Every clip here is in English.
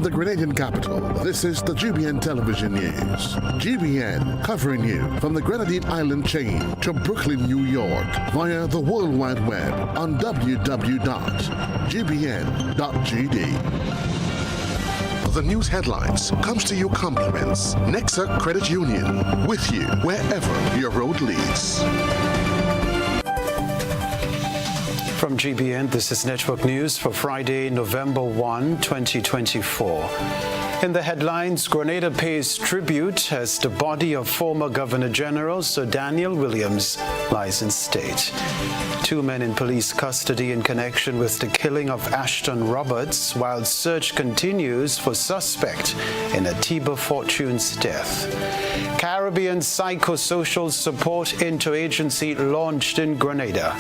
the Grenadian capital, this is the GBN television news. GBN covering you from the Grenadine Island chain to Brooklyn, New York via the World Wide Web on www.gbn.gd. The news headlines comes to you compliments Nexa Credit Union, with you wherever your road leads. From GBN, this is Network News for Friday, November 1, 2024. In the headlines, Grenada pays tribute as the body of former Governor General Sir Daniel Williams lies in state. 2 men in police custody in connection with the killing of Ashton Roberts, while search continues for suspect in Atiba Fortune's death. Caribbean Psychosocial Support Interagency launched in Grenada.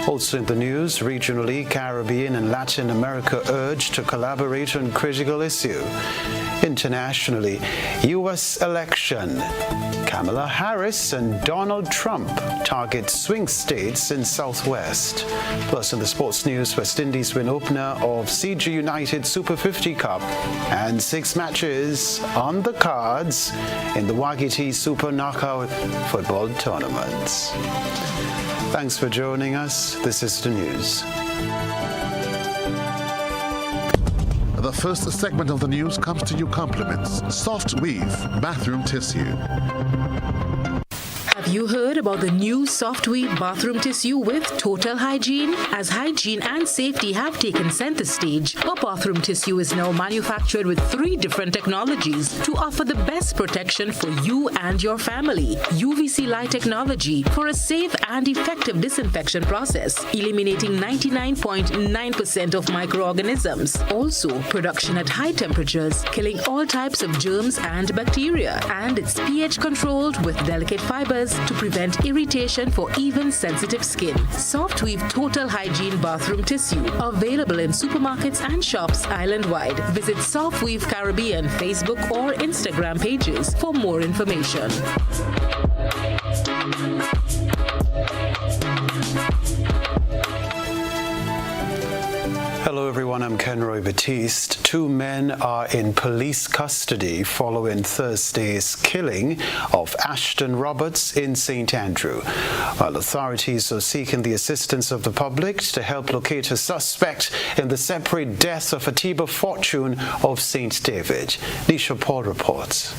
Also in the news, regionally, Caribbean and Latin America urged to collaborate on critical issue. Internationally, U.S. election. Kamala Harris and Donald Trump target swing states in Southwest. Plus in the sports news, West Indies win opener of CG United Super 50 Cup and 6 matches on the cards in the Wagiti Super Knockout Football Tournaments. Thanks for joining us. This is the news. The first segment of the news comes to you compliments Soft Weave Bathroom Tissue. Have you heard about the new Soft Weave bathroom tissue with total hygiene? As hygiene and safety have taken center stage, our bathroom tissue is now manufactured with 3 different technologies to offer the best protection for you and your family. UVC light technology for a safe and effective disinfection process, eliminating 99.9% of microorganisms. Also, production at high temperatures, killing all types of germs and bacteria. And it's pH controlled with delicate fibers to prevent irritation for even sensitive skin. Soft Weave Total Hygiene Bathroom Tissue, available in supermarkets and shops island-wide. Visit Soft Weave Caribbean Facebook or Instagram pages for more information. Hello everyone, I'm Kenroy Baptiste. 2 men are in police custody following Thursday's killing of Ashton Roberts in St. Andrew, while authorities are seeking the assistance of the public to help locate a suspect in the separate death of Atiba Fortune of St. David. Nisha Paul reports.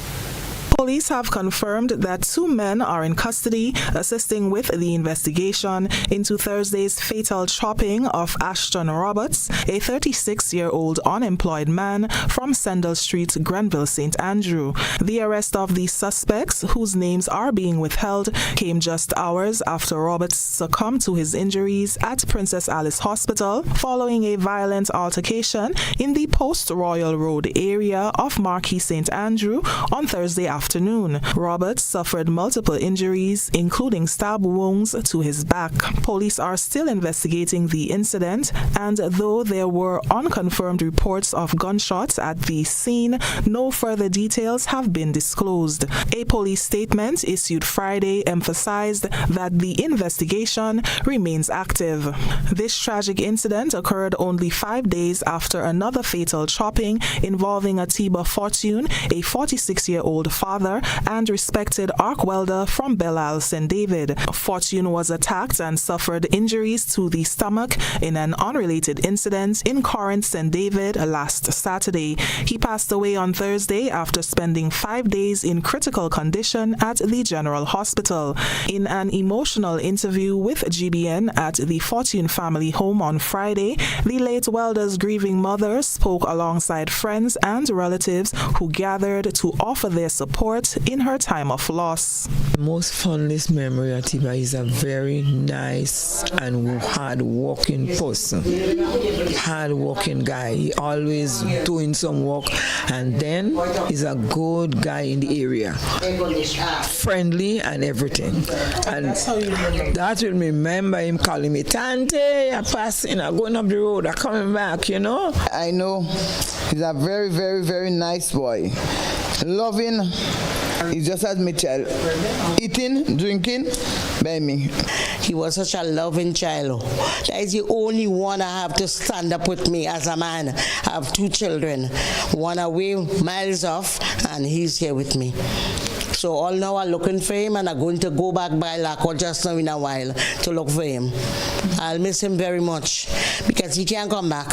Police have confirmed that 2 men are in custody, assisting with the investigation into Thursday's fatal chopping of Ashton Roberts, a 36-year-old unemployed man from Sendell Street, Grenville, St. Andrew. The arrest of the suspects, whose names are being withheld, came just hours after Roberts succumbed to his injuries at Princess Alice Hospital following a violent altercation in the Post Royal Road area of Marquis St. Andrew on Thursday afternoon. Roberts suffered multiple injuries, including stab wounds to his back. Police are still investigating the incident, and though there were unconfirmed reports of gunshots at the scene, no further details have been disclosed. A police statement issued Friday emphasized that the investigation remains active. This tragic incident occurred only 5 days after another fatal chopping involving Atiba Fortune, a 46-year-old father and respected arc welder from Belle St. David. Fortune was attacked and suffered injuries to the stomach in an unrelated incident in Corinth, St. David last Saturday. He passed away on Thursday after spending 5 days in critical condition at the General Hospital. In an emotional interview with GBN at the Fortune family home on Friday, the late welder's grieving mother spoke alongside friends and relatives who gathered to offer their support in her time of loss. The most fondest memory of Atiba is a very nice and hard-working person. Hard-working guy. He always doing some work, and then he's a good guy in the area. Friendly and everything. And that will remember him calling me, Tante, I'm passing, I'm going up the road, I'm coming back, you know. I know he's a very, very, very nice boy. Loving, he's just as Mitchell. Eating, drinking, by me. He was such a loving child. That is the only one I have to stand up with me as a man. I have 2 children, one away miles off, and he's here with me. So all now are looking for him, and I'm going to go back by Laco just now in a while to look for him. I'll miss him very much because he can't come back.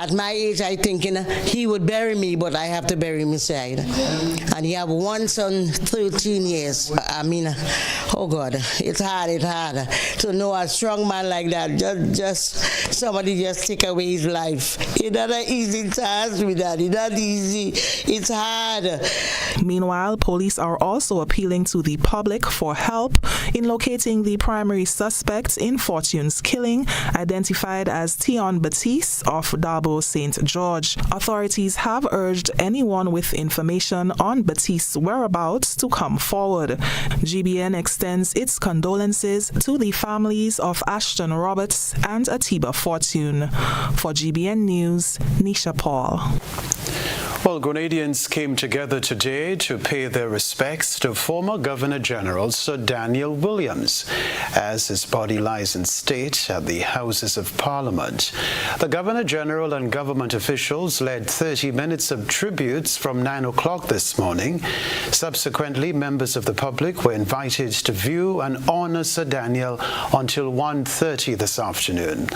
At my age, I thinking he would bury me, but I have to bury him inside. And he have one son, 13 years. I mean, oh God, it's hard to know a strong man like that. Just somebody just take away his life. It's not an easy task with that. It's not easy. It's hard. Meanwhile, police are also appealing to the public for help in locating the primary suspect in Fortune's killing, identified as Tion Baptiste of Dabo St. George. Authorities have urged anyone with information on Baptiste's whereabouts to come forward. GBN extends its condolences to the families of Ashton Roberts and Atiba Fortune. For GBN News, Nisha Paul. Well, Grenadians came together today to pay their respects to former Governor General Sir Daniel Williams as his body lies in state at the Houses of Parliament. The Governor General and government officials led 30 minutes of tributes from 9 o'clock this morning. Subsequently, members of the public were invited to view and honor Sir Daniel until 1:30 this afternoon.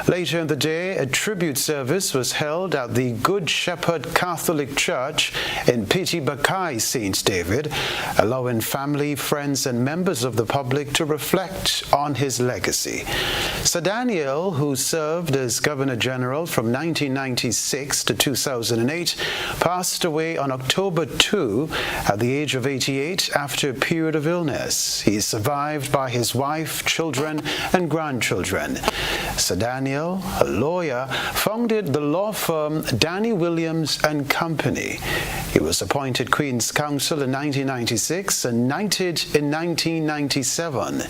Later in the day, a tribute service was held at the Good Shepherd Catholic Church in Piti-Bakai, St. David, allowing family, friends and members of the public to reflect on his legacy. Sir Daniel, who served as Governor General from 1996 to 2008, passed away on October 2 at the age of 88 after a period of illness. He is survived by his wife, children and grandchildren. Sir Daniel, a lawyer, founded the law firm Danny Williams and Company. He was appointed Queen's Counsel in 1996 and knighted in 1997.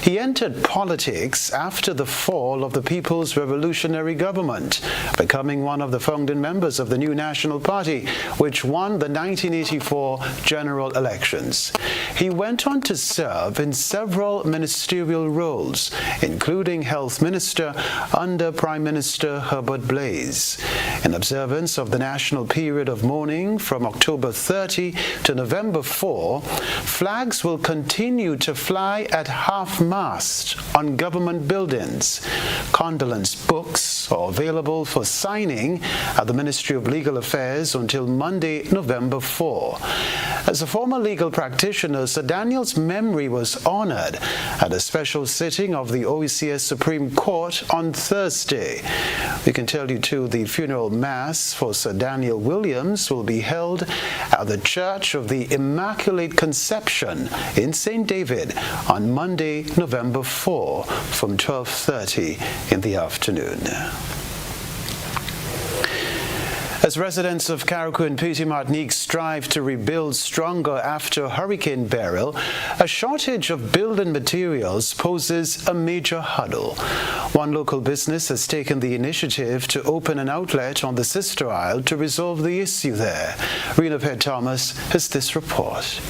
He entered politics after the fall of the People's Revolutionary Government, becoming one of the founding members of the New National Party, which won the 1984 general elections. He went on to serve in several ministerial roles, including Health Minister under Prime Minister Herbert Blaise. In observance of the national period of mourning from October 30 to November 4, flags will continue to fly at half-mast on government buildings. Condolence books are available for signing at the Ministry of Legal Affairs until Monday, November 4. As a former legal practitioner, Sir Daniel's memory was honored at a special sitting of the OECS Supreme Court on Thursday. We can tell you too, the funeral mass for Sir Daniel Williams will be held at the Church of the Immaculate Conception in St. David on Monday, November 4 from 12:30 in the afternoon. As residents of Carriacou and Petit-Martinique strive to rebuild stronger after Hurricane Beryl, a shortage of building materials poses a major hurdle. One local business has taken the initiative to open an outlet on the Sister Isle to resolve the issue there. Rena Thomas has this report.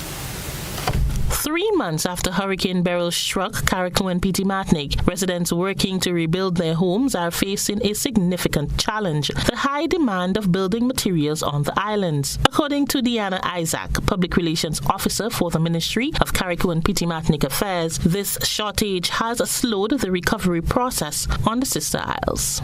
3 months after Hurricane Beryl struck Carriacou and Petit-Martinique, residents working to rebuild their homes are facing a significant challenge: the high demand of building materials on the islands. According to Deanna Isaac, Public Relations Officer for the Ministry of Carriacou and Petit-Martinique Affairs, this shortage has slowed the recovery process on the Sister Isles.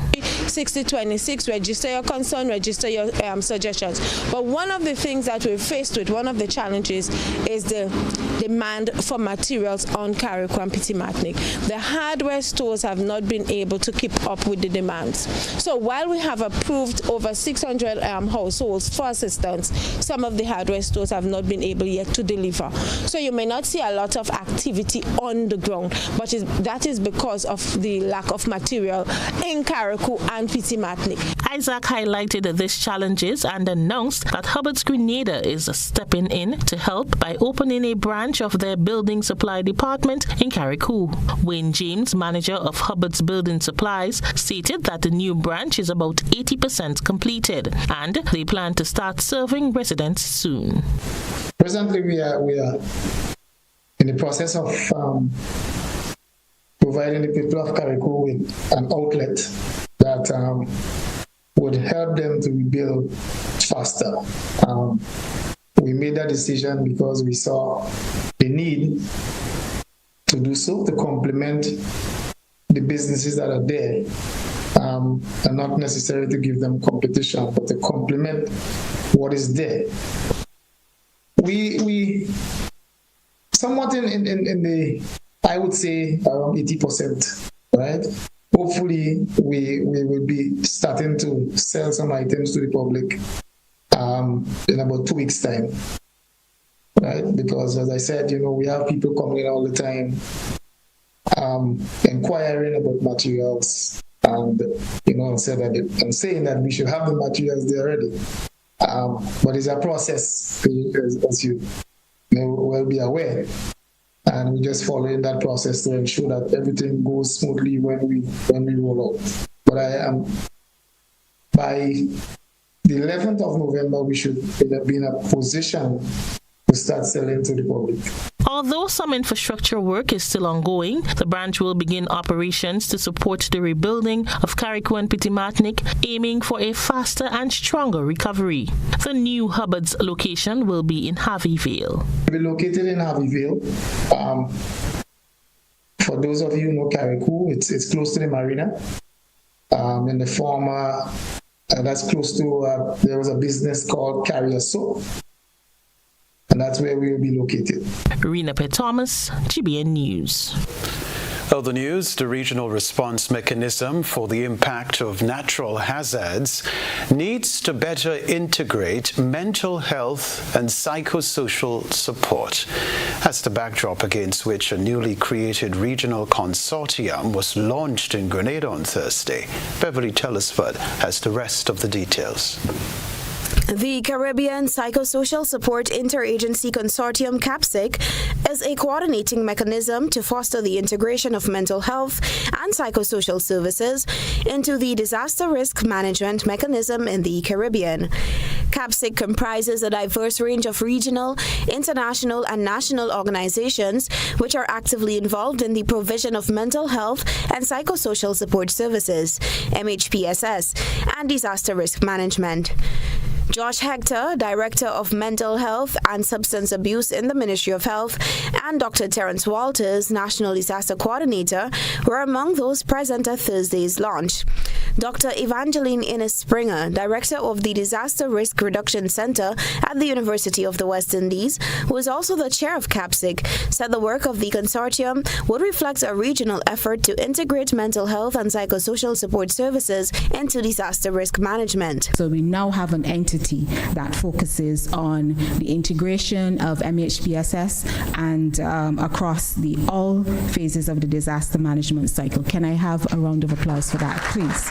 6026, register your concern, register your suggestions. But one of the things that we're faced with, one of the challenges, is the demand for materials on Carriacou and Petit-Martinique. The hardware stores have not been able to keep up with the demands. So while we have approved over 600 households for assistance, some of the hardware stores have not been able yet to deliver. So you may not see a lot of activity on the ground, but that is because of the lack of material in Carriacou and Petit-Martinique. Isaac highlighted these challenges and announced that Hubbard's Grenada is stepping in to help by opening a branch of their building supply department in Carriacou. Wayne James, manager of Hubbard's Building Supplies, stated that the new branch is about 80% completed and they plan to start serving residents soon. Presently, we are in the process of providing the people of Carriacou with an outlet that would help them to rebuild faster. We made that decision because we saw the need to do so, to complement the businesses that are there, and not necessarily to give them competition, but to complement what is there. We somewhat in the, I would say, around 80%, right? Hopefully, we will be starting to sell some items to the public in about 2 weeks' time, right? Because, as I said, we have people coming in all the time, inquiring about materials, and saying that we should have the materials there already. But it's a process, as you may well be aware. And we're just following that process to ensure that everything goes smoothly when we roll out. But by the 11th of November, we should be in a position to start selling to the public. Although some infrastructure work is still ongoing, the branch will begin operations to support the rebuilding of Carriacou and Petit-Martinique, aiming for a faster and stronger recovery. The new Hubbard's location will be in Harveyville. We're located in Harveyville. For those of you who know Carriacou, it's close to the marina. In the former, that's close to, there was a business called Carrier Soap. And that's where we will be located. Rena P. Thomas, GBN News. Other news, the regional response mechanism for the impact of natural hazards needs to better integrate mental health and psychosocial support. That's the backdrop against which a newly created regional consortium was launched in Grenada on Thursday. Beverly Telesford has the rest of the details. The Caribbean Psychosocial Support Interagency Consortium, CAPSIC, is a coordinating mechanism to foster the integration of mental health and psychosocial services into the disaster risk management mechanism in the Caribbean. CAPSIC comprises a diverse range of regional, international, and national organizations which are actively involved in the provision of mental health and psychosocial support services, MHPSS, and disaster risk management. Josh Hector, Director of Mental Health and Substance Abuse in the Ministry of Health, and Dr. Terence Walters, National Disaster Coordinator, were among those present at Thursday's launch. Dr. Evangeline Innes Springer, Director of the Disaster Risk Reduction Center at the University of the West Indies, who is also the chair of CAPSIC, said the work of the consortium would reflect a regional effort to integrate mental health and psychosocial support services into disaster risk management. So we now have an entity that focuses on the integration of MHPSS and across all phases of the disaster management cycle. Can I have a round of applause for that, please?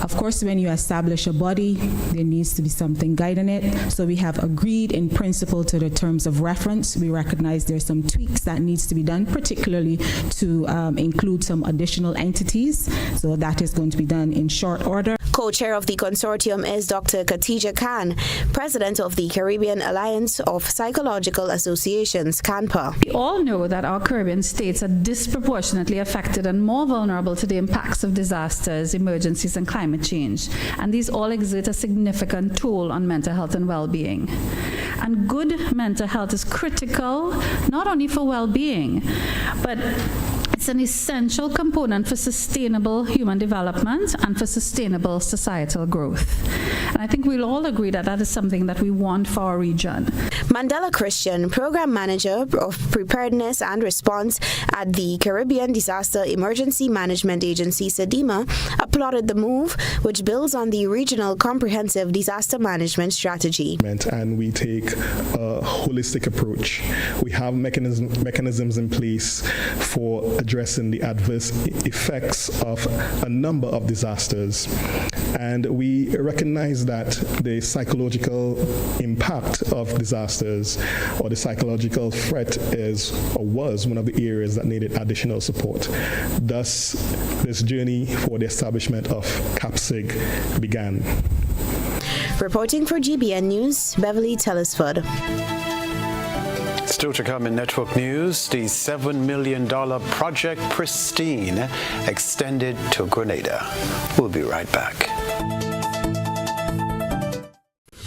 Of course, when you establish a body, there needs to be something guiding it. So we have agreed in principle to the terms of reference. We recognize there's some tweaks that needs to be done, particularly to include some additional entities. So that is going to be done in short order. Co-chair of the consortium is Dr. Khatija Khan, president of the Caribbean Alliance of Psychological Associations, CANPA. We all know that our Caribbean states are disproportionately affected and more vulnerable to the impacts of disasters, emergencies, and climate change. And these all exert a significant toll on mental health and well-being. And good mental health is critical, not only for well-being, but it's an essential component for sustainable human development and for sustainable societal growth. And I think we'll all agree that that is something that we want for our region. Mandela Christian, Program Manager of Preparedness and Response at the Caribbean Disaster Emergency Management Agency, SEDIMA, applauded the move, which builds on the regional comprehensive disaster management strategy. And we take a holistic approach. We have mechanisms in place for addressing the adverse effects of a number of disasters. And we recognize that the psychological impact of disasters or the psychological threat is or was one of the areas that needed additional support. Thus, this journey for the establishment of CAPSIC began. Reporting for GBN News, Beverly Telesford. Still to come in network news, the $7 million Project Pristine extended to Grenada. We'll be right back.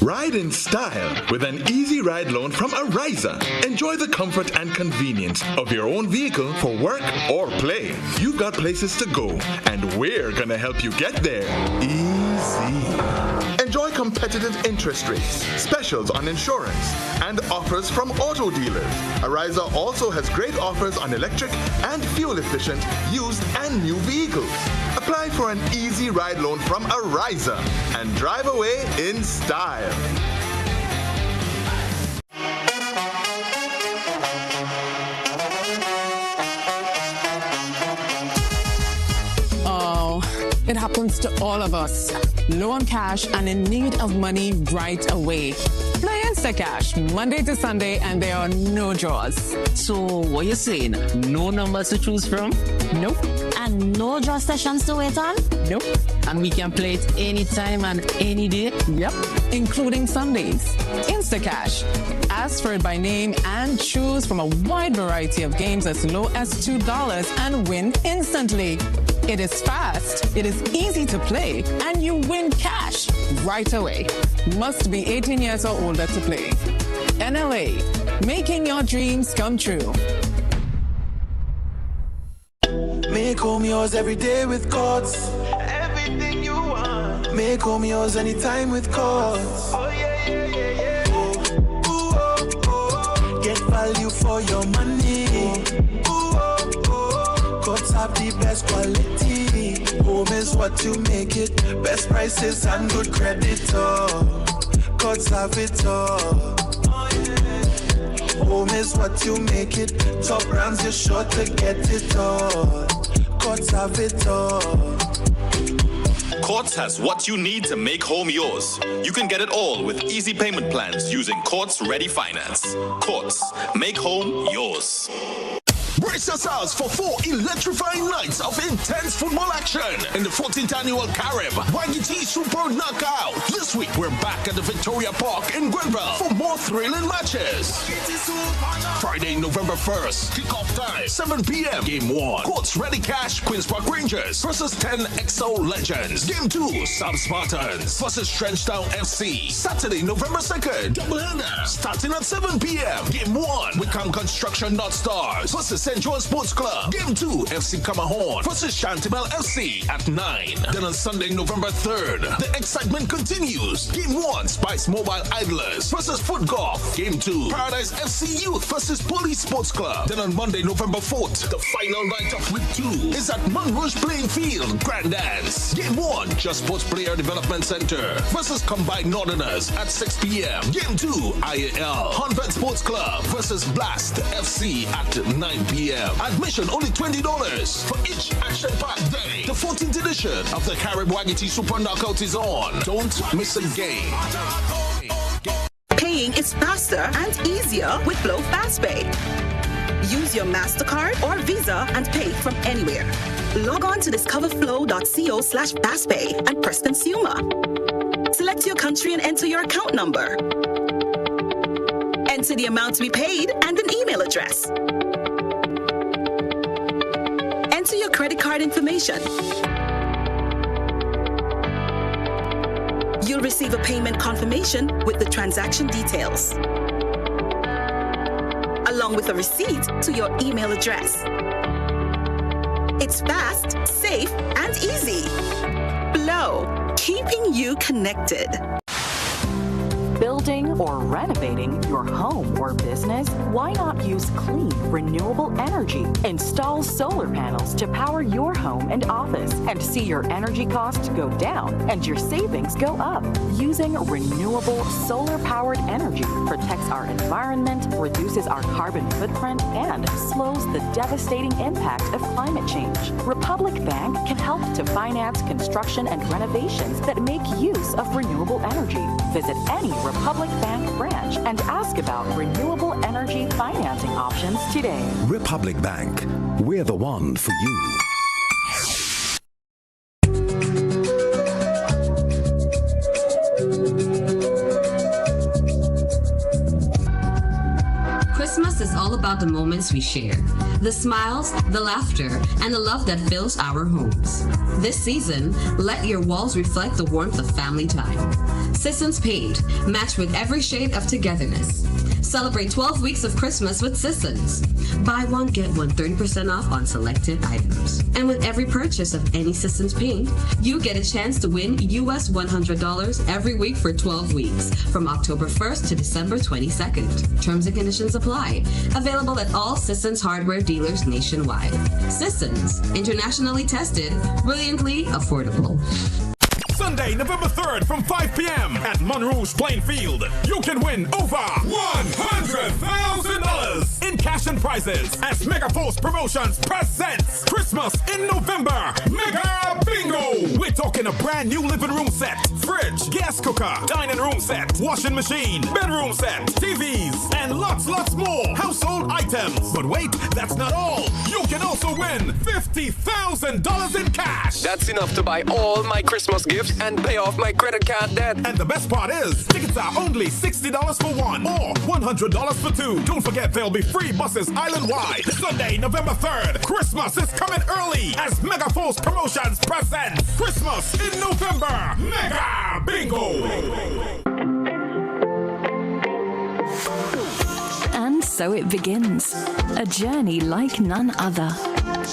Ride in style with an easy ride loan from Ariza. Enjoy the comfort and convenience of your own vehicle for work or play. You've got places to go, and we're gonna help you get there easy. Enjoy competitive interest rates, specials on insurance, and offers from auto dealers. Ariza also has great offers on electric and fuel-efficient used and new vehicles. Apply for an easy ride loan from Ariza and drive away in style. It happens to all of us. Low on cash and in need of money right away. Play Instacash Monday to Sunday and there are no draws. So what you saying? No numbers to choose from? Nope. And no draw sessions to wait on? Nope. And we can play it anytime and any day? Yep. Including Sundays. Instacash. Ask for it by name and choose from a wide variety of games as low as $2 and win instantly. It is fast, it is easy to play, and you win cash right away. Must be 18 years or older to play. NLA, making your dreams come true. Make home yours every day with Courts. Everything you want. Make home yours anytime with Courts. Oh yeah, yeah, yeah, yeah. Get value for your money. Courts have the best quality. Home is what you make it. Best prices and good credit. Courts have it all. Home is what you make it. Top brands, you're sure to get it all. Courts have it all. Courts has what you need to make home yours. You can get it all with easy payment plans using Courts Ready Finance. Courts, make home yours. Brace yourselves for 4 electrifying nights of intense football action in the 14th annual Carib Wagiti Super Knockout. This week, we're back at the Victoria Park in Grenville for more thrilling matches. Friday, November 1st, kickoff time, 7 p.m. Game 1, Courts Ready Cash, Queen's Park Rangers versus 10 EXO Legends. Game 2, Sub Spartans versus Trenchtown FC. Saturday, November 2nd, doubleheader, starting at 7 p.m. Game 1, Wickham Construction North Stars versus St. John Sports Club. Game 2, FC Camahorn versus Shantibel FC at 9. Then on Sunday, November 3rd, the excitement continues. Game 1, Spice Mobile Idlers versus Foot Golf. Game 2, Paradise FC Youth versus Police Sports Club. Then on Monday, November 4th, the final night of Week 2 is at Munrouge Playing Field, Grand Dance. Game 1, Just Sports Player Development Center versus Combined Northerners at 6 p.m. Game 2, IAL Honved Sports Club versus Blast FC at 9 p.m. Admission only $20 for each action-packed day. The 14th edition of the Carib Wagiti Super Knockout is on. Don't miss a game. Paying is faster and easier with Blow FastPay. Use your MasterCard or Visa and pay from anywhere. Log on to discoverflow.co/FastPay and press Consumer. Select your country and enter your account number. Enter the amount to be paid and an email address. Enter your credit card information. You'll receive a payment confirmation with the transaction details, along with a receipt to your email address. It's fast, safe, and easy. Blow, keeping you connected. Building or renovating your home or business? Why not use clean, renewable energy? Install solar panels to power your home and office and see your energy costs go down and your savings go up. Using renewable solar-powered energy protects our environment, reduces our carbon footprint, and slows the devastating impact of climate change. Republic Bank can help to finance construction and renovations that make use of renewable energy. Visit any Republic Bank branch and ask about renewable energy financing options today. Republic Bank, we're the one for you. Christmas is all about the moments we share, the smiles, the laughter, and the love that fills our homes. This season, let your walls reflect the warmth of family time. Sisson's Paint, match with every shade of togetherness. Celebrate 12 weeks of Christmas with Sissons. Buy one, get one 30% off on selected items. And with every purchase of any Sissons Paint, you get a chance to win US $100 every week for 12 weeks, from October 1st to December 22nd. Terms and conditions apply. Available at all Sissons hardware dealers nationwide. Sissons, internationally tested, brilliantly affordable. Sunday, November 3rd from 5 p.m. at Monroe's Plain Field. You can win over $100,000 in cash and prizes as Mega Force Promotions presents Christmas in November Mega Bingo. We're talking a brand new living room set, fridge, gas cooker, dining room set, washing machine, bedroom set, TVs, and lots more household items. But wait, that's not all. You can also win $50,000 in cash. That's enough to buy all my Christmas gifts and pay off my credit card debt. And the best part is, tickets are only $60 for one or $100 for two. Don't forget, there'll be free buses island-wide. Sunday, November 3rd, Christmas is coming early as Mega Force Promotions presents Christmas in November Mega Bingo. And so it begins. A journey like none other.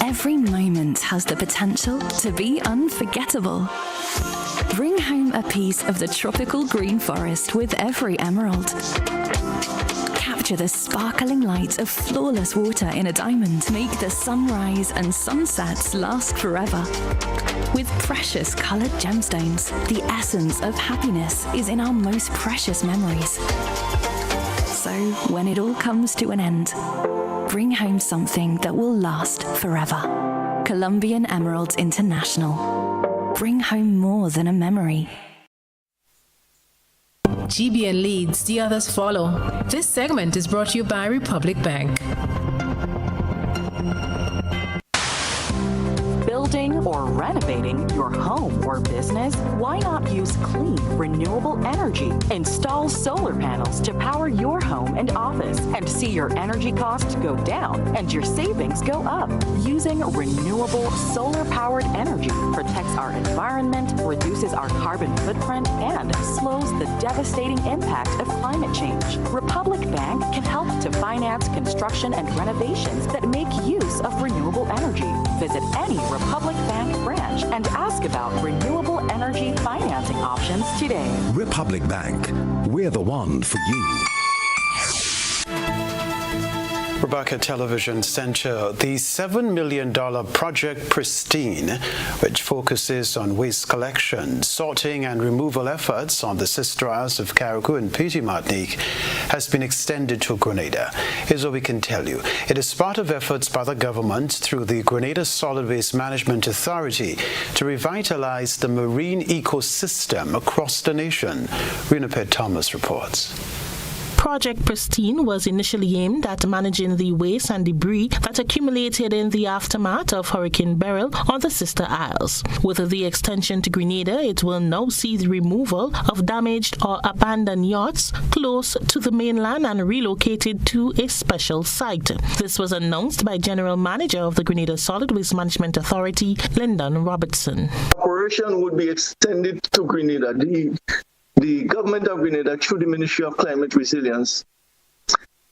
Every moment has the potential to be unforgettable. Bring home a piece of the tropical green forest with every emerald. Capture the sparkling light of flawless water in a diamond. Make the sunrise and sunsets last forever. With precious colored gemstones, the essence of happiness is in our most precious memories. So, when it all comes to an end, bring home something that will last forever. Colombian Emeralds International. Bring home more than a memory. GBN leads, the others follow. This segment is brought to you by Republic Bank. Building or renovating your home or business? Why not use clean, renewable energy? Install solar panels to power your home and office and see your energy costs go down and your savings go up. Using renewable solar-powered energy protects our environment, reduces our carbon footprint, and slows the devastating impact of climate change. Republic Bank can help to finance construction and renovations that make use of renewable energy. Visit any Republic Bank branch and ask about renewable energy financing options today. Republic Bank, we're the one for you. Rebecca Television Center, the $7 million Project Pristine, which focuses on waste collection, sorting and removal efforts on the sister isles of Carriacou and Petit Martinique, has been extended to Grenada. Here's what we can tell you. It is part of efforts by the government through the Grenada Solid Waste Management Authority to revitalize the marine ecosystem across the nation. Renapet Thomas reports. Project Pristine was initially aimed at managing the waste and debris that accumulated in the aftermath of Hurricane Beryl on the sister isles. With the extension to Grenada, it will now see the removal of damaged or abandoned yachts close to the mainland and relocated to a special site. This was announced by General Manager of the Grenada Solid Waste Management Authority, Lyndon Robertson. Operation would be extended to Grenada. The government of Grenada, through the Ministry of Climate Resilience,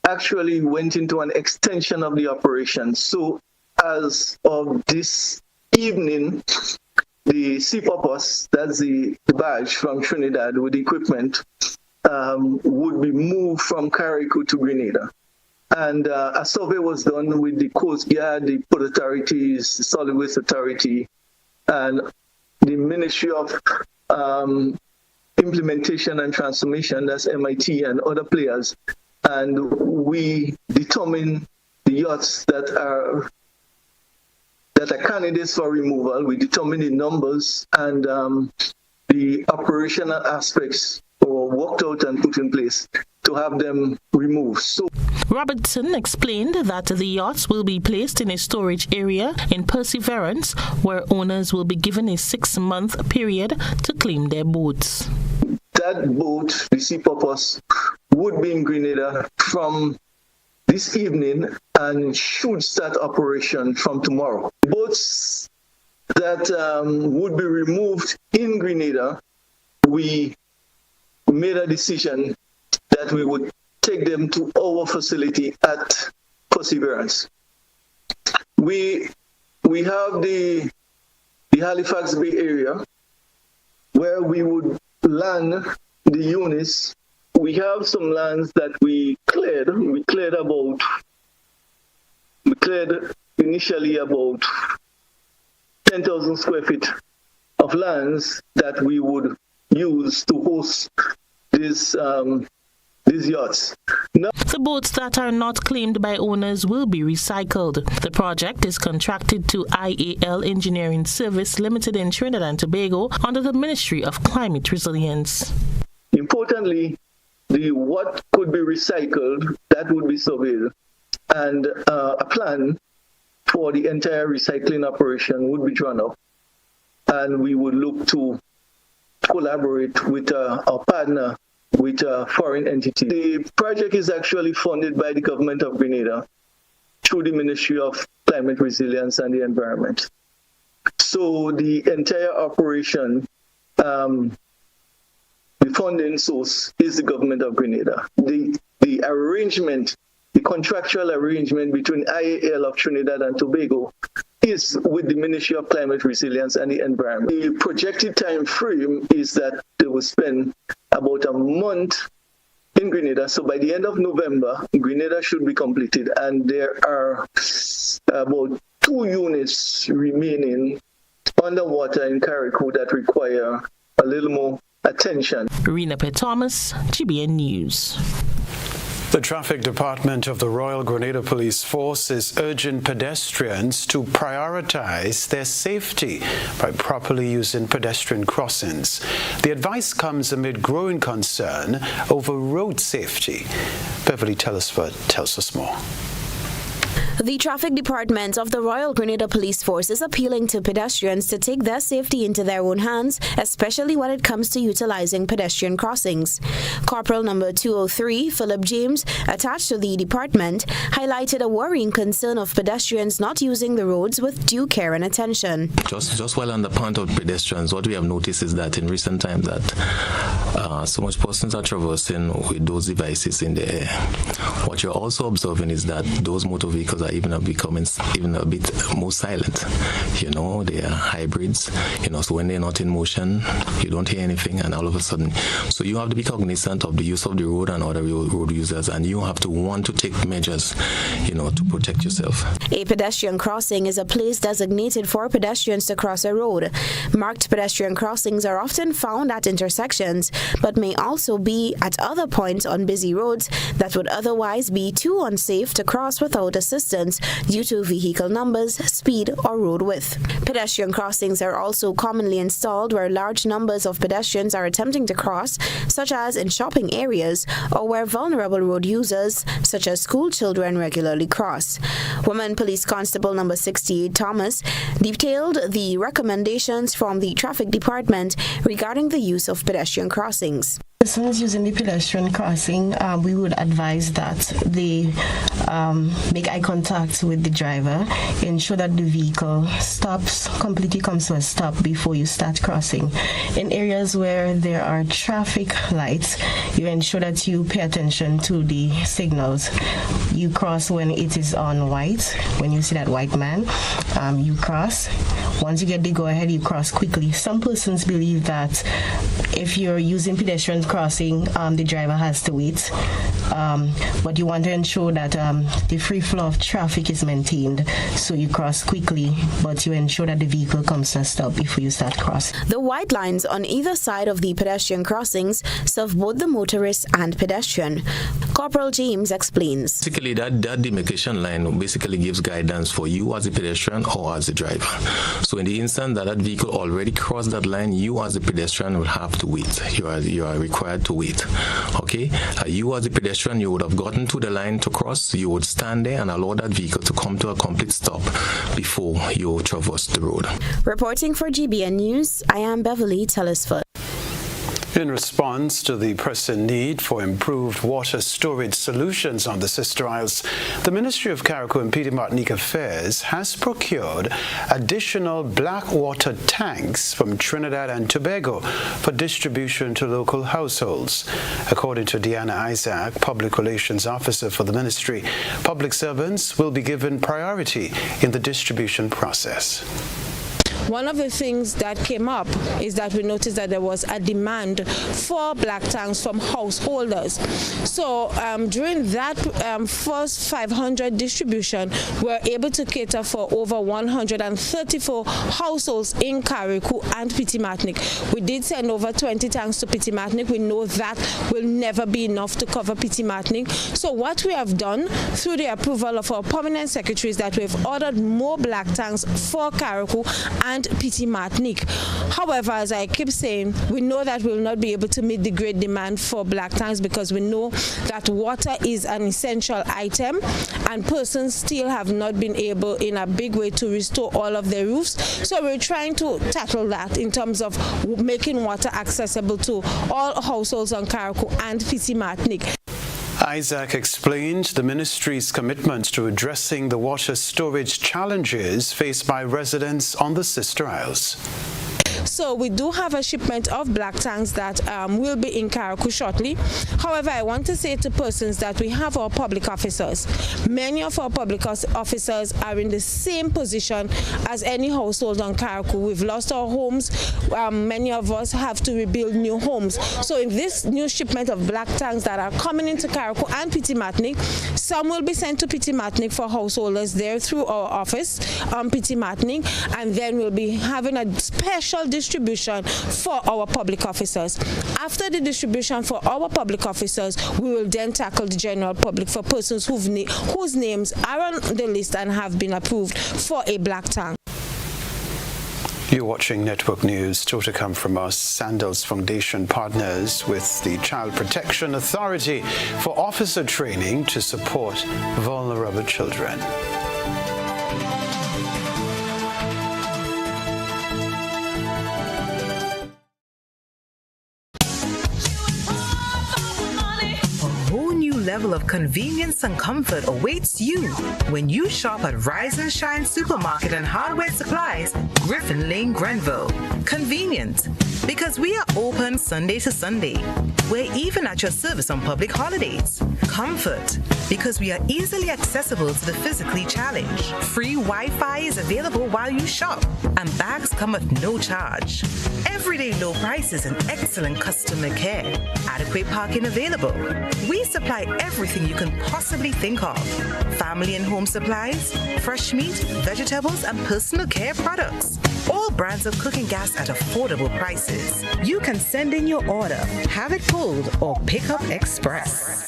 actually went into an extension of the operation. So as of this evening, the Sea-Purpose, that's the barge from Trinidad with equipment, would be moved from Carriacou to Grenada. And a survey was done with the Coast Guard, the Port Authorities, the Solid Waste Authority, and the Ministry of Implementation and Transformation, that's MIT, and other players. And we determine the yachts that are candidates for removal. We determine the numbers and the operational aspects were worked out and put in place to have them removed. So Robertson explained that the yachts will be placed in a storage area in Perseverance, where owners will be given a 6-month period to claim their boats. That boat, the Sea-Purpose, would be in Grenada from this evening and should start operation from tomorrow. Boats that would be removed in Grenada, we made a decision that we would take them to our facility at Perseverance. We have the Halifax Bay area where we would land the units. We have some lands that we cleared. We cleared initially about 10,000 square feet of lands that we would use to host these yachts. Now, the boats that are not claimed by owners will be recycled. The project is contracted to IAL Engineering Service Limited in Trinidad and Tobago under the Ministry of Climate Resilience. Importantly, what could be recycled, that would be surveyed, and a plan for the entire recycling operation would be drawn up, and we would look to collaborate with our partner, with a foreign entity. The project is actually funded by the government of Grenada through the Ministry of Climate Resilience and the Environment. So the entire operation, the funding source is the government of Grenada. The arrangement, the contractual arrangement between IAL of Trinidad and Tobago is with the Ministry of Climate Resilience and the Environment. The projected time frame is that they will spend about a month in Grenada. So by the end of November, Grenada should be completed, and there are about 2 units remaining underwater in Carriacou that require a little more attention. Rena P. Thomas, GBN News. The Traffic Department of the Royal Grenada Police Force is urging pedestrians to prioritize their safety by properly using pedestrian crossings. The advice comes amid growing concern over road safety. Beverly Telesford tells us more. The Traffic Department of the Royal Grenada Police Force is appealing to pedestrians to take their safety into their own hands, especially when it comes to utilizing pedestrian crossings. Corporal number 203, Philip James, attached to the department, highlighted a worrying concern of pedestrians not using the roads with due care and attention. Just while on the point of pedestrians, what we have noticed is that in recent times that so much persons are traversing with those devices in the air. What you're also observing is that those motor vehicles are even becoming a bit more silent. You know, they are hybrids. You know, so when they're not in motion, you don't hear anything, and all of a sudden, so you have to be cognizant of the use of the road and other road users, and you have to want to take measures, you know, to protect yourself. A pedestrian crossing is a place designated for pedestrians to cross a road. Marked pedestrian crossings are often found at intersections, but may also be at other points on busy roads that would otherwise be too unsafe to cross without assistance due to vehicle numbers, speed, or road width. Pedestrian crossings are also commonly installed where large numbers of pedestrians are attempting to cross, such as in shopping areas, or where vulnerable road users, such as school children, regularly cross. Woman Police Constable number 68 Thomas detailed the recommendations from the Traffic Department regarding the use of pedestrian crossings. Persons using the pedestrian crossing, we would advise that they make eye contact with the driver, ensure that the vehicle completely comes to a stop before you start crossing. In areas where there are traffic lights, you ensure that you pay attention to the signals. You cross when it is on white. When you see that white man, you cross. Once you get the go-ahead, you cross quickly. Some persons believe that if you're using pedestrian crossing, the driver has to wait. But you want to ensure that the free flow of traffic is maintained, so you cross quickly, but you ensure that the vehicle comes to a stop before you start crossing. The white lines on either side of the pedestrian crossings serve both the motorist and pedestrian. Corporal James explains. Basically, that demarcation line basically gives guidance for you as a pedestrian or as a driver. So in the instant that vehicle already crossed that line, you as a pedestrian will have to wait. You are required to wait. Okay? You as a pedestrian, you would have gotten to the line to cross. You would stand there and allow that vehicle to come to a complete stop before you traverse the road. Reporting for GBN News, I am Beverly Telesford. In response to the pressing need for improved water storage solutions on the Sister Isles, the Ministry of Carriacou and Petite Martinique Affairs has procured additional black water tanks from Trinidad and Tobago for distribution to local households. According to Deanna Isaac, Public Relations Officer for the Ministry, public servants will be given priority in the distribution process. One of the things that came up is that we noticed that there was a demand for black tanks from householders. So during that first 500 distribution, we were able to cater for over 134 households in Carriacou and Petite Martinique. We did send over 20 tanks to Petite Martinique. We know that will never be enough to cover Petite Martinique. So what we have done through the approval of our permanent secretary is that we've ordered more black tanks for Carriacou and Petite Martinique. However, as I keep saying, we know that we will not be able to meet the great demand for black tanks because we know that water is an essential item and persons still have not been able in a big way to restore all of their roofs. So we're trying to tackle that in terms of making water accessible to all households on Carriacou and Petite Martinique. Isaac explained the ministry's commitment to addressing the water storage challenges faced by residents on the Sister Isles. So we do have a shipment of black tanks that will be in Carriacou shortly. However, I want to say to persons that we have our public officers. Many of our public officers are in the same position as any household on Carriacou. We've lost our homes. Many of us have to rebuild new homes. So in this new shipment of black tanks that are coming into Carriacou and Petite Martinique, some will be sent to Petite Martinique for householders there through our office on Petite Martinique, and then we'll be having a special distribution for our public officers. After the distribution for our public officers, we will then tackle the general public for persons whose names are on the list and have been approved for a black tank. You're watching Network News. Still to come from us, Sandals Foundation partners with the Child Protection Authority for officer training to support vulnerable children. Level of convenience and comfort awaits you when you shop at Rise and Shine Supermarket and Hardware Supplies, Griffin Lane, Grenville. Convenient, because we are open Sunday to Sunday. We're even at your service on public holidays. Comfort, because we are easily accessible to the physically challenged. Free Wi-Fi is available while you shop, and bags come at no charge. Everyday low prices and excellent customer care. Adequate parking available. We supply everything you can possibly think of. Family and home supplies, fresh meat, vegetables, and personal care products. All brands of cooking gas at affordable prices. You can send in your order, have it pulled, or pick up express.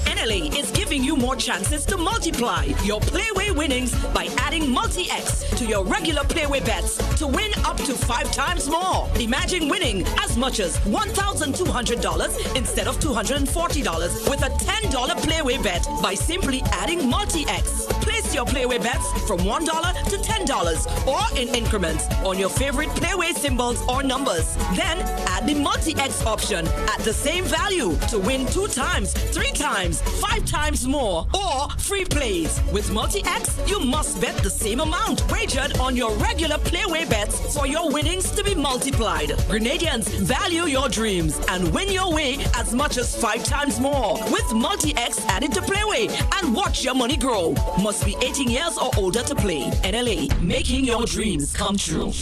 NLA is giving you more chances to multiply your Playway winnings by adding Multi-X to your regular Playway bets to win up to 5 times more. Imagine winning as much as $1,200 instead of $240 with a $10 Playway bet by simply adding Multi-X. Place your Playway bets from $1 to $10 or in increments on your favorite Playway symbols or numbers. Then add the Multi-X option at the same value to win 2 times, 3 times, 5 times more, or free plays. With Multi-X, you must bet the same amount wagered on your regular Playway bets for your winnings to be multiplied. Grenadians, value your dreams and win your way as much as 5 times more with Multi-X added to Playway and watch your money grow. Must be 18 years or older to play. NLA, making your dreams come true.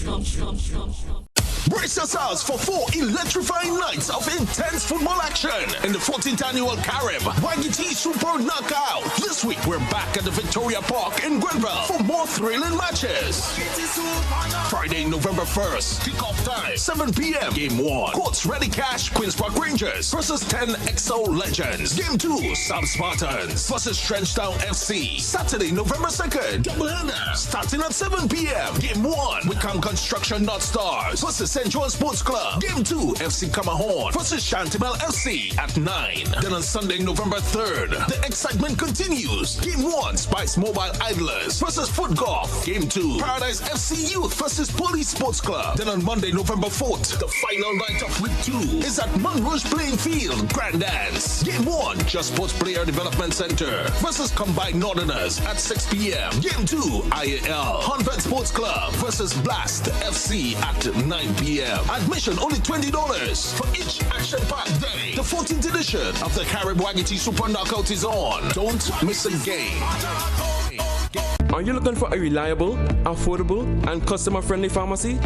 Brace yourselves for 4 electrifying nights of intense football action in the 14th annual Carib YGT Super Knockout. This week, we're back at the Victoria Park in Grenville for more thrilling matches. Friday, November 1st, kickoff time, 7 p.m. Game 1, Courts Ready Cash, Queen's Park Rangers versus 10 XO Legends. Game 2, Sub Spartans versus Trenchtown FC. Saturday, November 2nd, doubleheader starting at 7 p.m. Game 1, Wickham Construction North Stars versus St. Joel Sports Club. Game 2, FC Camahorn versus Chantimel FC at 9. Then on Sunday, November 3rd, the excitement continues. Game 1, Spice Mobile Idlers versus Foot Golf. Game 2, Paradise FC Youth versus Police Sports Club. Then on Monday, November 4th, the final night of Week 2 is at Monroe's Playing Field, Grand Dance. Game 1, Just Sports Player Development Center versus Combined Northerners at 6 p.m. Game 2, IAL, Honvet Sports Club versus Blast FC at 9 p.m. Admission only $20 for each action-packed day. The 14th edition of the Carib Wagiti Super Knockout is on. Don't miss a game. Are you looking for a reliable, affordable, and customer-friendly pharmacy?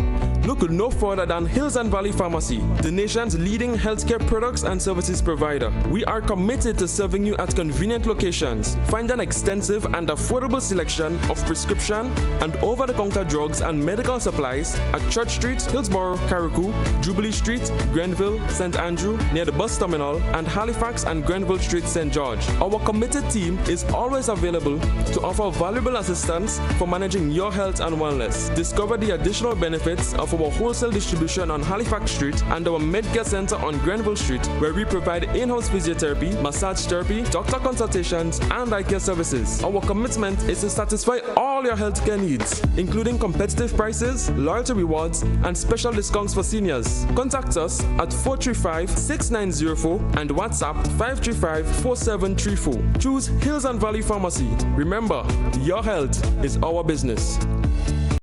Look no further than Hills and Valley Pharmacy, the nation's leading healthcare products and services provider. We are committed to serving you at convenient locations. Find an extensive and affordable selection of prescription and over-the-counter drugs and medical supplies at Church Street, Hillsborough, Carriacou, Jubilee Street, Grenville, St. Andrew, near the bus terminal, and Halifax and Grenville Street, St. George. Our committed team is always available to offer valuable assistance for managing your health and wellness. Discover the additional benefits of our wholesale distribution on Halifax Street and our Medcare Center on Grenville Street, where we provide in-house physiotherapy, massage therapy, doctor consultations, and eye care services. Our commitment is to satisfy all your healthcare needs, including competitive prices, loyalty rewards, and special discounts for seniors. Contact us at 435-6904 and WhatsApp 535-4734. Choose Hills and Valley Pharmacy. Remember, your health is our business.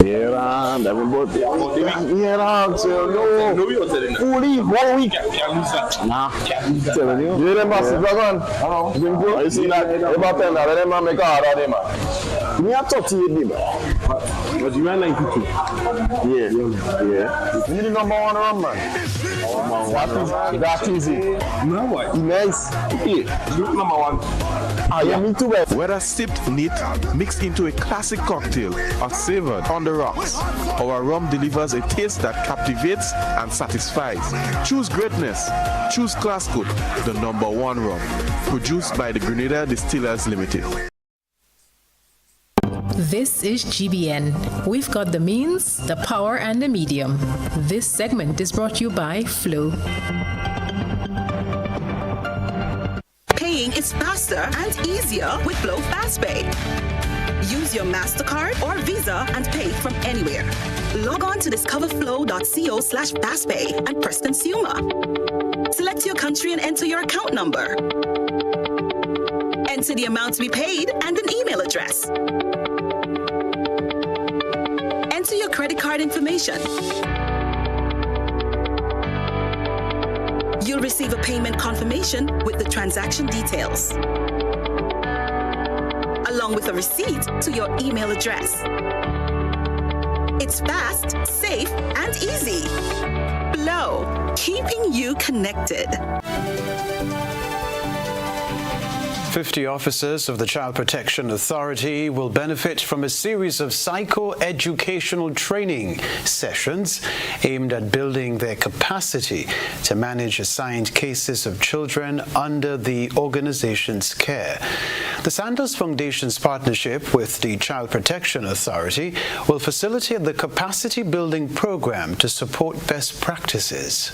Yeah, everybody. Yeah, so no. Fully 1 week. Nah. Telling you. You them massive dragon. Hello. You see that? About 10 now. Them man make hard on them man. Me are 38 man. But you are 92. Yeah. You need the number 1 run man. That is it. No what? Nice. Yeah. You number 1. Ah, yeah, me too. Whether sipped neat, mixed into a classic cocktail, or savored on the rocks, our rum delivers a taste that captivates and satisfies. Choose greatness. Choose Classcoat, the number 1 rum. Produced by the Grenada Distillers Limited. This is GBN. We've got the means, the power, and the medium. This segment is brought to you by Flow. Paying is faster and easier with Flow FastPay. Use your MasterCard or Visa and pay from anywhere. Log on to discoverflow.co/fastpay and press Consumer. Select your country and enter your account number. Enter the amount to be paid and an email address. Enter your credit card information. You'll receive a payment confirmation with the transaction details, along with a receipt to your email address. It's fast, safe, and easy. Flow, keeping you connected. 50 officers of the Child Protection Authority will benefit from a series of psycho-educational training sessions aimed at building their capacity to manage assigned cases of children under the organization's care. The Sandals Foundation's partnership with the Child Protection Authority will facilitate the capacity building program to support best practices.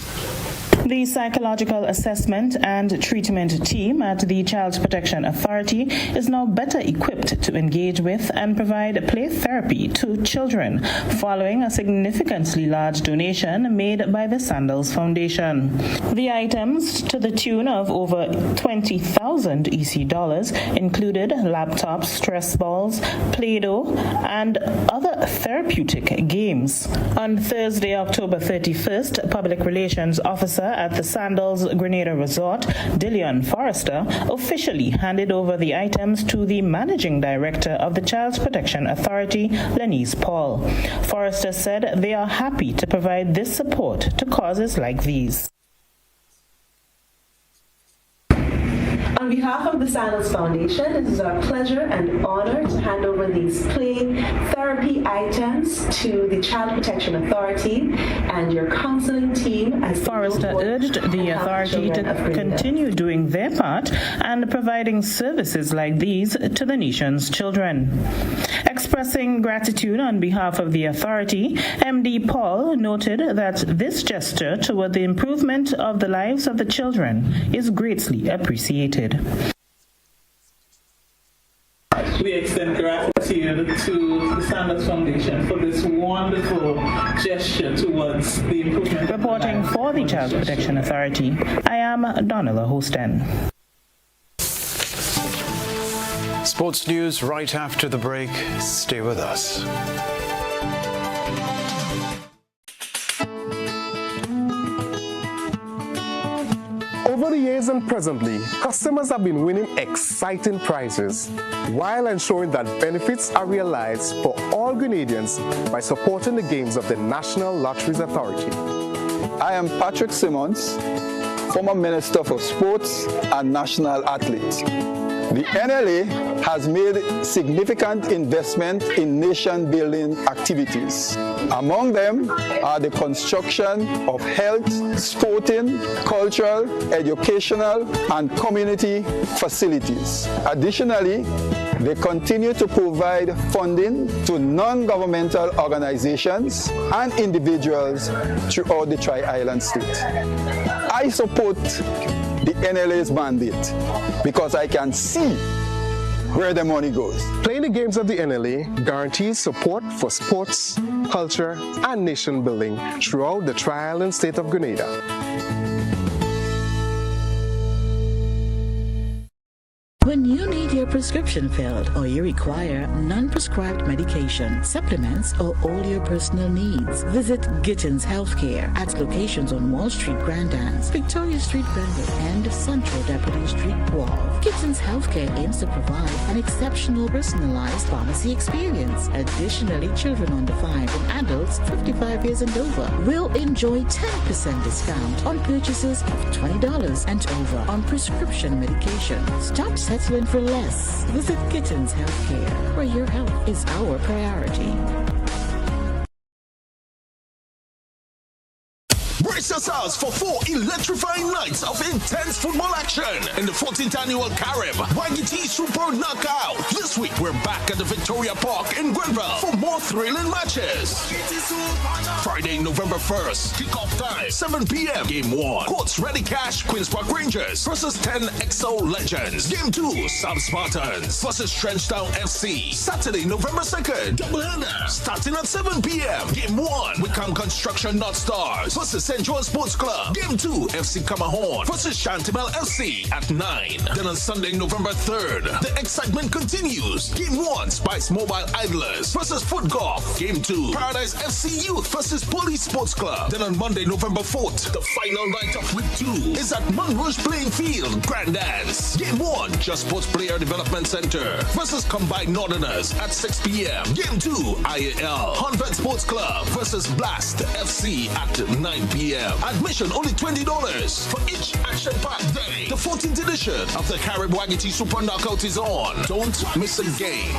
The psychological assessment and treatment team at the Child Protection Authority is now better equipped to engage with and provide play therapy to children following a significantly large donation made by the Sandals Foundation. The items, to the tune of over 20,000 EC dollars, included laptops, stress balls, Play-Doh, and other therapeutic games. On Thursday, October 31st, Public Relations Officer at the Sandals Grenada Resort, Dillion Forrester, officially handed over the items to the Managing Director of the Child Protection Authority, Lenise Paul. Forrester said they are happy to provide this support to causes like these. On behalf of the Sandals Foundation, it is our pleasure and honor to hand over these play therapy items to the Child Protection Authority and your counseling team. As Forrester urged the authority to continue doing their part and providing services like these to the nation's children. Expressing gratitude on behalf of the authority, MD Paul noted that this gesture toward the improvement of the lives of the children is greatly appreciated. We extend gratitude to the Sandals Foundation for this wonderful gesture towards the improvement. Reporting for the Child Protection Authority, I am Donella Hosten. Sports news right after the break. Stay with us. Over the years and presently, customers have been winning exciting prizes while ensuring that benefits are realized for all Grenadians by supporting the games of the National Lotteries Authority. I am Patrick Simmons, former Minister for Sports and National Athlete. The NLA has made significant investment in nation-building activities. Among them are the construction of health, sporting, cultural, educational, and community facilities. Additionally, they continue to provide funding to non-governmental organizations and individuals throughout the Tri-Island state. I support the NLA's mandate because I can see where the money goes. Playing the games of the NLA guarantees support for sports, culture, and nation building throughout the Tri-Island state of Grenada. When you need your prescription filled or you require non-prescribed medication, supplements, or all your personal needs, visit Gittins Healthcare at locations on Wall Street, Grandans, Victoria Street, Grenville, and Central Deputy Street, Wall. Gittins Healthcare aims to provide an exceptional personalized pharmacy experience. Additionally, children under 5 and adults 55 years and over will enjoy 10% discount on purchases of $20 and over on prescription medication. Stop settling for less. Visit Gittins Healthcare, where your health is our priority. Brace yourselves for 4 electrifying nights of intense football action in the 14th annual Carib YGT Super Knockout. This week, we're back at the Victoria Park in Grenville for more thrilling matches. Friday, November 1st, kickoff time, 7 p.m. Game 1, Courts Ready Cash, Queen's Park Rangers versus 10 XO Legends. Game 2, South Spartans versus Trenchtown FC. Saturday, November 2nd, doubleheader, starting at 7 p.m. Game 1, Wickham Construction North Stars versus St. John's Sports Club. Game 2, FC Camahorn versus Chantimel FC at 9. Then on Sunday, November 3rd, the excitement continues. Game 1, Spice Mobile Idlers versus Foot Golf. Game 2, Paradise FC Youth versus Police Sports Club. Then on Monday, November 4th, the final night of Week 2 is at Monroe's Playing Field, Grandans. Game 1, Just Sports Player Development Center versus Combined Northerners at 6 p.m. Game 2, IAL Honved Sports Club versus Blast FC at 9 p.m. Admission only $20 for each action-packed day. The 14th edition of the Carib YGT Super Knockout is on. Don't miss a game.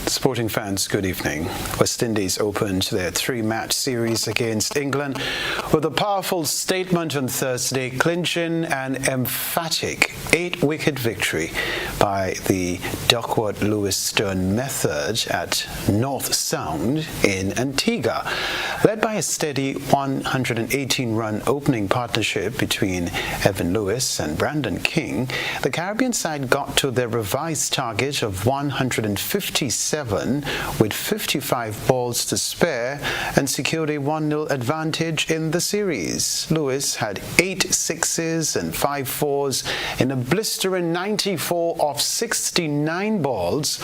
Sporting fans, good evening. West Indies opened their 3-match series against England with a powerful statement on Thursday, clinching an emphatic 8-wicket victory by the Duckworth-Lewis-Stern method at North Sound in Antigua. Led by a steady 118-run opening partnership between Evan Lewis and Brandon King, the Caribbean side got to their revised target of 157 7 with 55 balls to spare and secured a 1-0 advantage in the series. Lewis had 8 sixes and 5 fours in a blistering 94 off 69 balls,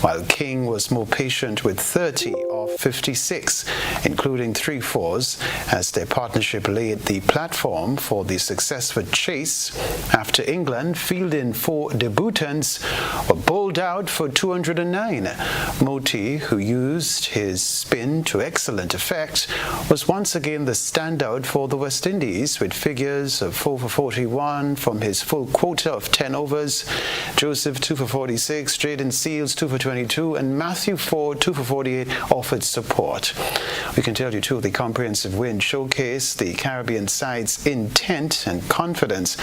while King was more patient with 30 off 56, including 3 fours, as their partnership laid the platform for the successful chase after England, fielding 4 debutants, were bowled out for 209. Moti, who used his spin to excellent effect, was once again the standout for the West Indies, with figures of 4 for 41 from his full quota of 10 overs. Joseph 2 for 46, Jaden Seals 2 for 22, and Matthew Ford 2 for 48 offered support. We can tell you too, the comprehensive win showcased the Caribbean side's intent and confidence,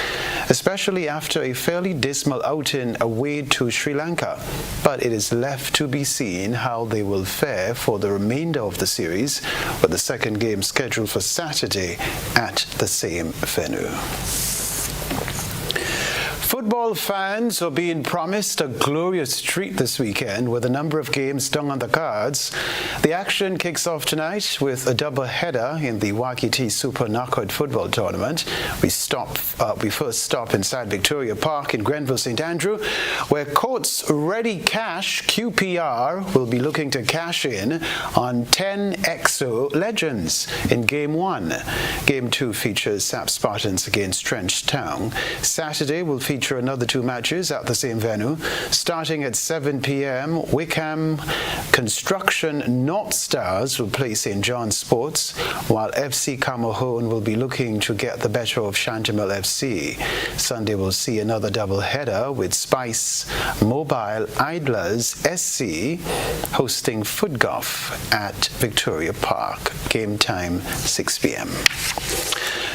especially after a fairly dismal outing away to Sri Lanka. But it is left to be seen how they will fare for the remainder of the series, with the second game scheduled for Saturday at the same venue. Football fans are being promised a glorious treat this weekend with a number of games still on the cards. The action kicks off tonight with a double-header in the Waikiki Super Knockout Football Tournament. We first stop inside Victoria Park in Grenville, St. Andrew, where Courts Ready Cash QPR will be looking to cash in on 10 EXO legends in Game 1. Game 2 features Sap Spartans against Trench Town. Saturday will feature another 2 matches at the same venue. Starting at 7 p.m, Wickham Construction North Stars will play St. John's Sports, while FC Camohone will be looking to get the better of Chantamel FC. Sunday will see another double-header with Spice Mobile Idlers SC hosting Footgolf at Victoria Park. Game time 6 p.m.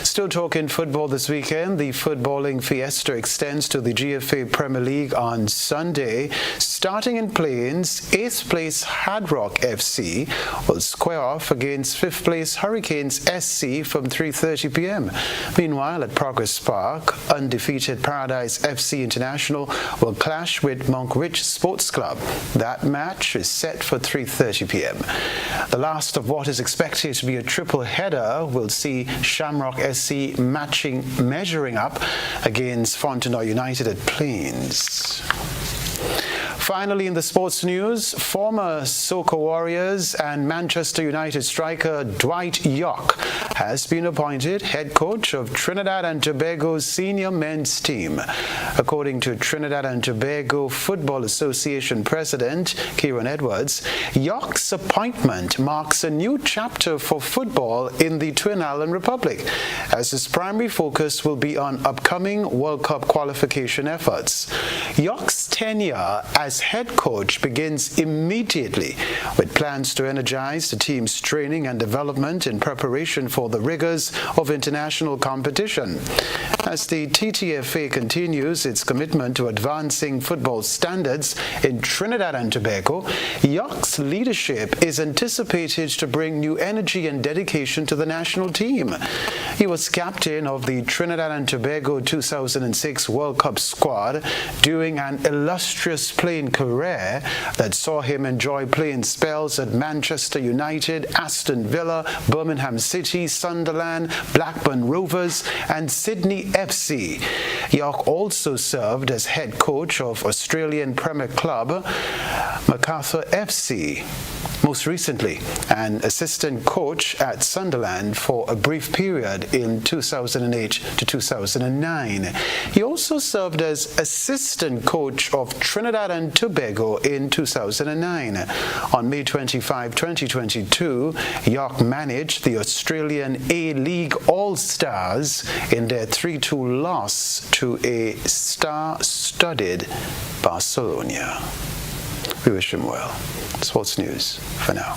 Still talking football this weekend, the footballing fiesta extends to the GFA Premier League on Sunday. Starting in Plains, 8th place Hard Rock FC will square off against 5th place Hurricanes SC from 3:30 p.m. Meanwhile, at Progress Park, undefeated Paradise FC International will clash with Monk Ridge Sports Club. That match is set for 3:30 p.m. The last of what is expected to be a triple header will see Shamrock SC measuring up against Fontenoy United at Plains. Finally, in the sports news, former Soca Warriors and Manchester United striker Dwight York has been appointed head coach of Trinidad and Tobago's senior men's team. According to Trinidad and Tobago Football Association President Kieran Edwards, York's appointment marks a new chapter for football in the Twin Island Republic, as his primary focus will be on upcoming World Cup qualification efforts. York's tenure as head coach begins immediately, with plans to energize the team's training and development in preparation for the rigors of international competition. As the TTFA continues its commitment to advancing football standards in Trinidad and Tobago, York's leadership is anticipated to bring new energy and dedication to the national team. He was captain of the Trinidad and Tobago 2006 World Cup squad during an illustrious playing career that saw him enjoy playing spells at Manchester United, Aston Villa, Birmingham City, Sunderland, Blackburn Rovers, and Sydney FC. York also served as head coach of Australian Premier club Macarthur FC. Most recently, an assistant coach at Sunderland for a brief period in 2008 to 2009. He also served as assistant coach of Trinidad and Tobago in 2009. On May 25, 2022, York managed the Australian A-League All-Stars in their 3-2 loss to a star-studded Barcelona. We wish him well. Sports News for now.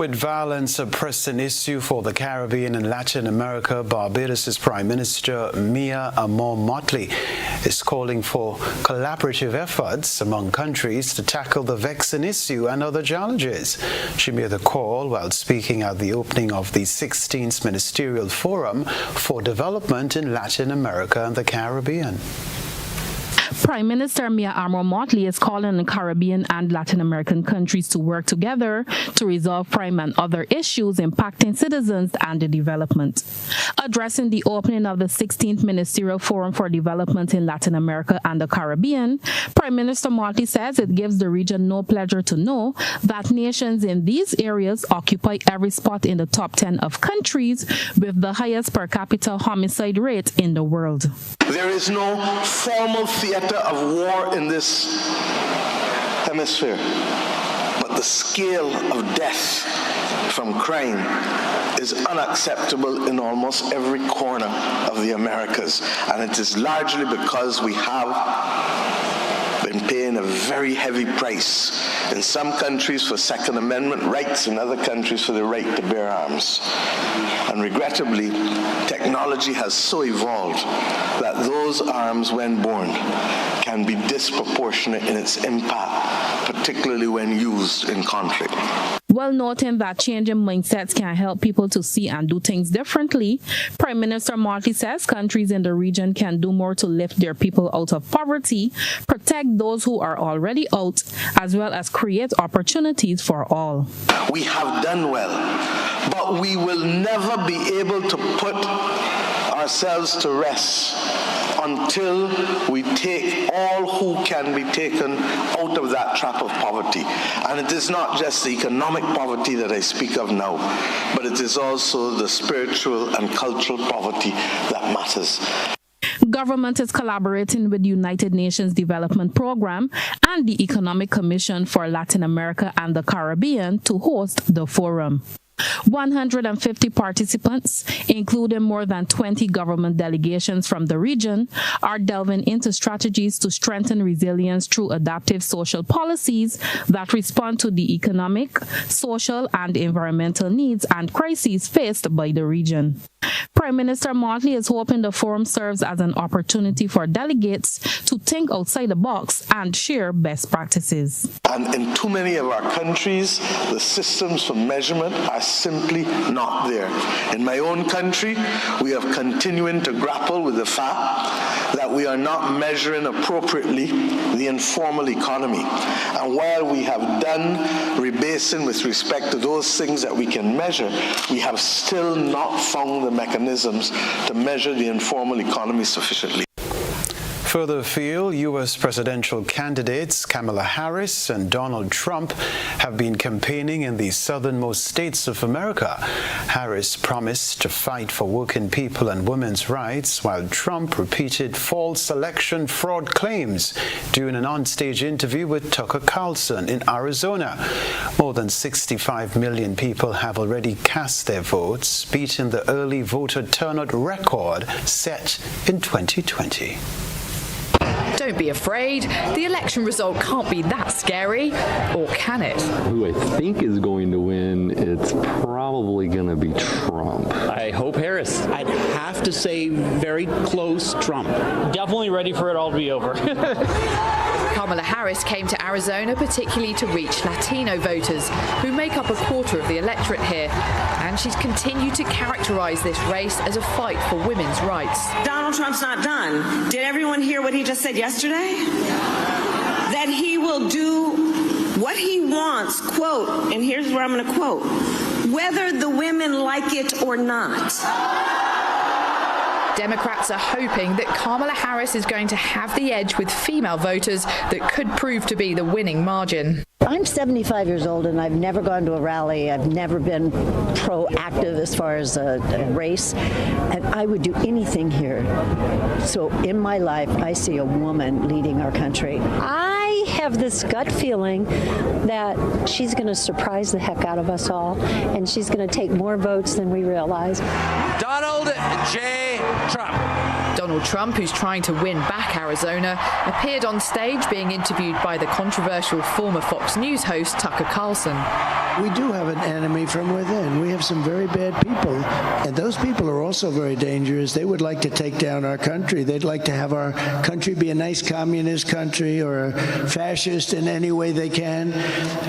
With violence a pressing issue for the Caribbean and Latin America, Barbados' Prime Minister Mia Motley is calling for collaborative efforts among countries to tackle the vexing issue and other challenges. She made the call while speaking at the opening of the 16th Ministerial Forum for Development in Latin America and the Caribbean. Prime Minister Mia Motley is calling on Caribbean and Latin American countries to work together to resolve crime and other issues impacting citizens and the development. Addressing the opening of the 16th Ministerial Forum for Development in Latin America and the Caribbean, Prime Minister Motley says it gives the region no pleasure to know that nations in these areas occupy every spot in the top 10 of countries with the highest per capita homicide rate in the world. There is no formal theater of war in this hemisphere, but the scale of death from crime is unacceptable in almost every corner of the Americas, and it is largely because we have been paying a very heavy price in some countries for Second Amendment rights, in other countries for the right to bear arms. And regrettably, technology has so evolved that those arms, when born, can be disproportionate in its impact, particularly when used in conflict. While noting that changing mindsets can help people to see and do things differently, Prime Minister Motley says countries in the region can do more to lift their people out of poverty, protect those who are already out, as well as create opportunities for all. We have done well, but we will never be able to put ourselves to rest until we take all who can be taken out of that trap of poverty. And it is not just the economic poverty that I speak of now, but it is also the spiritual and cultural poverty that matters. Government is collaborating with the United Nations Development Program and the Economic Commission for Latin America and the Caribbean to host the forum. 150 participants, including more than 20 government delegations from the region, are delving into strategies to strengthen resilience through adaptive social policies that respond to the economic, social, and environmental needs and crises faced by the region. Prime Minister Motley is hoping the forum serves as an opportunity for delegates to think outside the box and share best practices. And in too many of our countries, the systems for measurement are simply not there. In my own country, we are continuing to grapple with the fact that we are not measuring appropriately the informal economy. And while we have done rebasing with respect to those things that we can measure, we have still not found the mechanisms to measure the informal economy sufficiently. Further afield, U.S. presidential candidates Kamala Harris and Donald Trump have been campaigning in the southernmost states of America. Harris promised to fight for working people and women's rights, while Trump repeated false election fraud claims during an onstage interview with Tucker Carlson in Arizona. More than 65 million people have already cast their votes, beating the early voter turnout record set in 2020. Don't be afraid. The election result can't be that scary, or can it? Who I think is going to win, it's probably going to be Trump. I hope Harris. I'd have to say very close Trump. Definitely ready for it all to be over. Kamala Harris came to Arizona particularly to reach Latino voters, who make up a quarter of the electorate here. And she's continued to characterize this race as a fight for women's rights. Donald Trump's not done. Did everyone hear what he just said yesterday? That he will do what he wants, quote, and here's where I'm going to quote, whether the women like it or not. Democrats are hoping that Kamala Harris is going to have the edge with female voters that could prove to be the winning margin. I'm 75 years old and I've never gone to a rally. I've never been proactive as far as a race, and I would do anything here. So in my life, I see a woman leading our country. I have this gut feeling that she's going to surprise the heck out of us all, and she's going to take more votes than we realize. Donald J. Trump. Donald Trump, who's trying to win back Arizona, appeared on stage being interviewed by the controversial former Fox News host Tucker Carlson. We do have an enemy from within. We have some very bad people, and those people are also very dangerous. They would like to take down our country. They'd like to have our country be a nice communist country or a fascist in any way they can,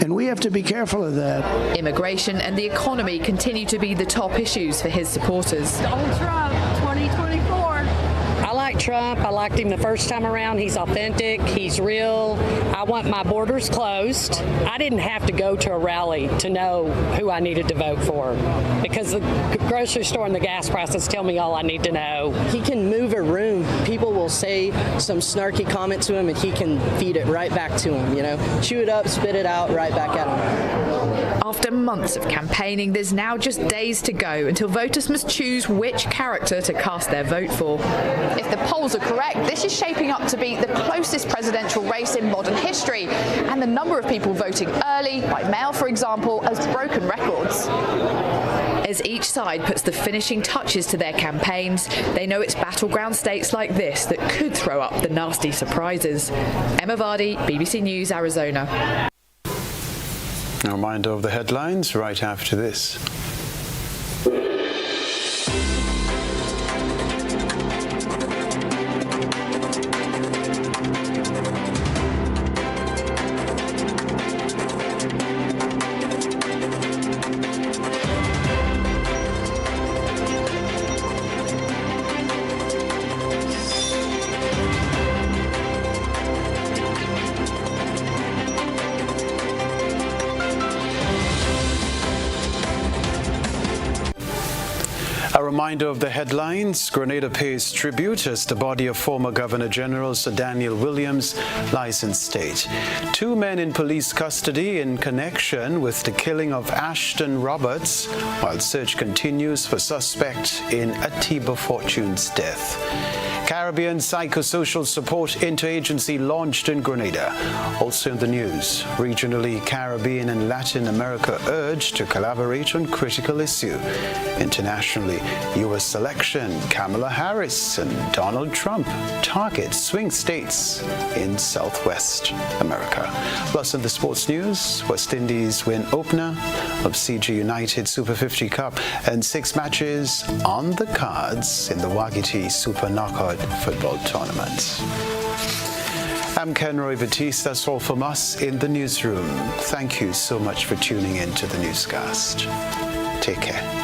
and we have to be careful of that. Immigration and the economy continue to be the top issues for his supporters. Donald Trump, 2024. I like Trump. I liked him the first time around. He's authentic. He's real. I want my borders closed. I didn't have to go to a rally to know who I needed to vote for because the grocery store and the gas prices tell me all I need to know. He can move a room. People will say some snarky comment to him and he can feed it right back to him, Chew it up, spit it out, right back at him. After months of campaigning, there's now just days to go until voters must choose which character to cast their vote for. If the polls are correct, this is shaping up to be the closest presidential race in modern history, and the number of people voting early, by mail for example, has broken records. As each side puts the finishing touches to their campaigns, they know it's battleground states like this that could throw up the nasty surprises. Emma Vardy, BBC News, Arizona. A reminder of the headlines right after this. A reminder of the headlines. Grenada pays tribute as the body of former Governor General Sir Daniel Williams lies in state. 2 men in police custody in connection with the killing of Ashton Roberts, while search continues for suspect in Atiba Fortune's death. Caribbean Psychosocial Support Interagency launched in Grenada. Also in the news, regionally, Caribbean and Latin America urged to collaborate on critical issue. Internationally, U.S. election, Kamala Harris and Donald Trump target swing states in Southwest America. Plus in the sports news, West Indies win opener of CG United Super 50 Cup and 6 matches on the cards in the Wagiti Super Knockout football tournament. I'm Kenroy, Baptiste. That's all from us in the newsroom. Thank you so much for tuning in to the newscast. Take care.